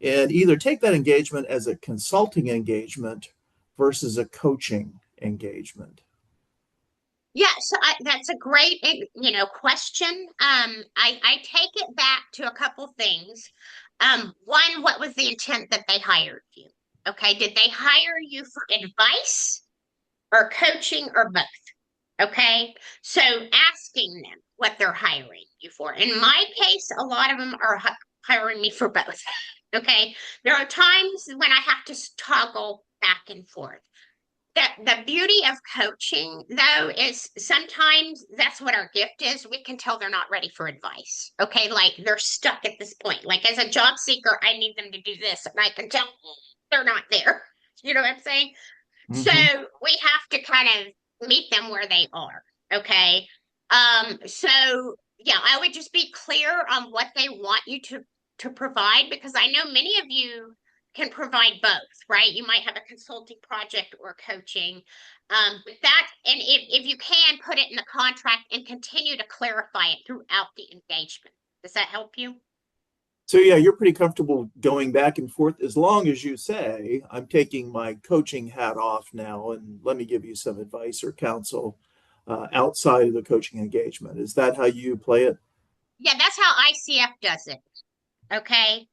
H: and either take that engagement as a consulting engagement versus a coaching engagement?
B: Yes, that's a great, question. I take it back to a couple things. One, what was the intent that they hired you? Okay, did they hire you for advice or coaching or both? Okay, so asking them what they're hiring you for. In my case, a lot of them are hiring me for both. Okay, there are times when I have to toggle back and forth. The beauty of coaching, though, is sometimes that's what our gift is. We can tell they're not ready for advice. Okay, like they're stuck at this point. Like as a job seeker, I need them to do this, and I can tell they're not there. You know what I'm saying? So
H: Mm-hmm.
B: we have to kind of meet them where they are. Okay. So yeah, I would just be clear on what they want you to provide, because I know many of you can provide both, right? You might have a consulting project or coaching. But that, and if you can put it in the contract and continue to clarify it throughout the engagement. Does that help you?
H: So yeah, you're pretty comfortable going back and forth as long as you say, I'm taking my coaching hat off now and let me give you some advice or counsel outside of the coaching engagement. Is that how you play it?
B: Yeah, that's how ICF does it. Okay.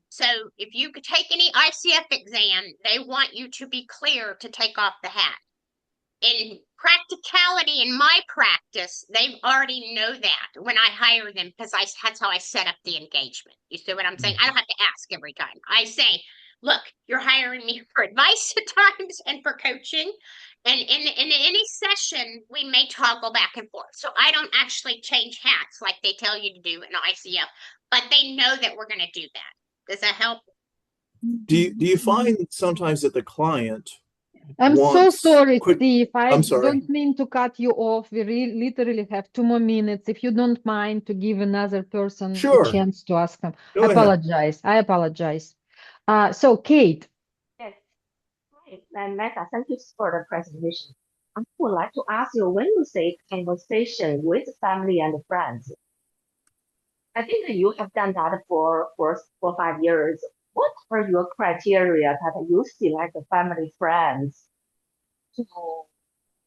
B: So if you could take any ICF exam, they want you to be clear to take off the hat. In practicality, in my practice, they already know that when I hire them, because that's how I set up the engagement. You see what I'm saying? I don't have to ask every time. I say, look, you're hiring me for advice at times and for coaching. And in any session, we may toggle back and forth. So I don't actually change hats like they tell you to do in ICF, but they know that we're going to do that. Does that help?
H: Do you find sometimes that the client
C: I'm so
H: wants
C: sorry,
H: quick?
C: Steve. I
H: I'm sorry.
C: don't mean to cut you off. We literally have 2 more minutes. If you don't mind to give another person a
H: Sure.
C: chance to ask them. I
H: Go ahead.
C: apologize. I apologize. So Kate,
I: Yes. Hi, and Mecca, thank you for the presentation. I would like to ask you, when you say conversation with family and friends, I think that you have done that for 5 years. What are your criteria that you select the family friends to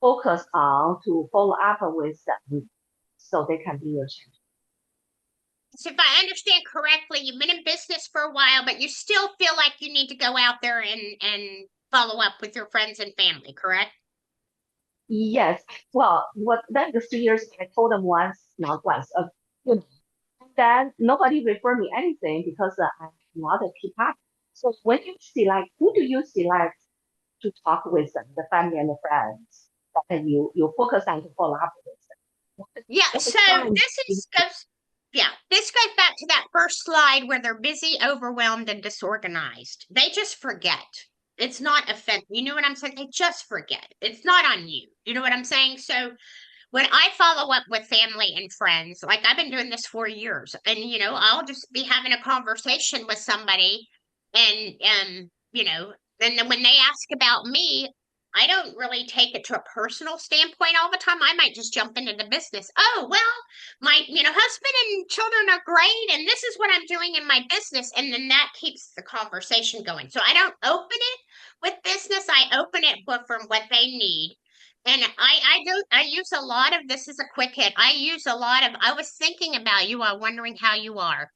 I: focus on, to follow up with them so they can be your champion?
B: So if I understand correctly, you've been in business for a while, but you still feel like you need to go out there and follow up with your friends and family, correct?
I: Yes. Well, what then the 3 years I told them once, not once, you know, then nobody refer me anything because I'm not a key part. So when you select, who do you select to talk with them, the family and the friends that you focus on to follow up with them?
B: Yeah,
I: What
B: so
I: signs
B: this goes back to that first slide where they're busy, overwhelmed, and disorganized. They just forget. It's not offensive. You know what I'm saying? They just forget. It's not on you. You know what I'm saying? So when I follow up with family and friends, like I've been doing this for years, and I'll just be having a conversation with somebody, and then when they ask about me, I don't really take it to a personal standpoint all the time. I might just jump into the business. Oh, well, my, husband and children are great, and this is what I'm doing in my business. And then that keeps the conversation going. So I don't open it with business. I open it from what they need. And I use a lot of this as a quick hit. I use a lot of, I was thinking about you. I'm wondering how you are.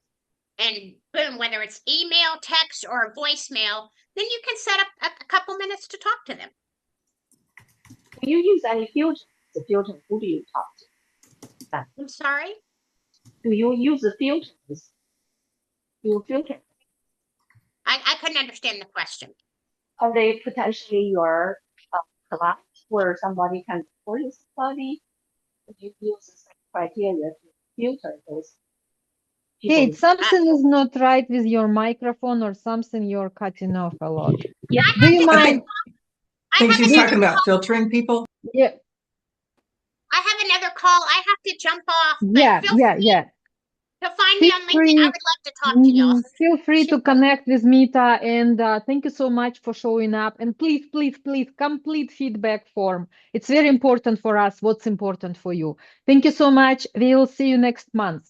B: And boom, whether it's email, text, or a voicemail, then you can set up a couple minutes to talk to them.
I: Do you use any filters? The filter, who do you talk to?
B: I'm sorry?
I: Do you use the filters? You filter.
B: I couldn't understand the question.
I: Are they potentially your client where somebody can report you somebody? If you use the same criteria to filter those people.
C: Kate, something is not right with your microphone or something you're cutting off a lot.
I: Yeah.
C: Do you mind?
A: I think she's talking about filtering people.
C: Yeah,
B: I have another call. I have to jump off, but
C: yeah,
B: feel
C: yeah,
B: free
C: yeah.
B: to find me
C: Feel
B: on LinkedIn. I
C: free.
B: would love to talk to y'all.
C: Feel free to connect with Mita, and thank you so much for showing up. And please, please, please complete feedback form. It's very important for us. What's important for you? Thank you so much. We'll see you next month.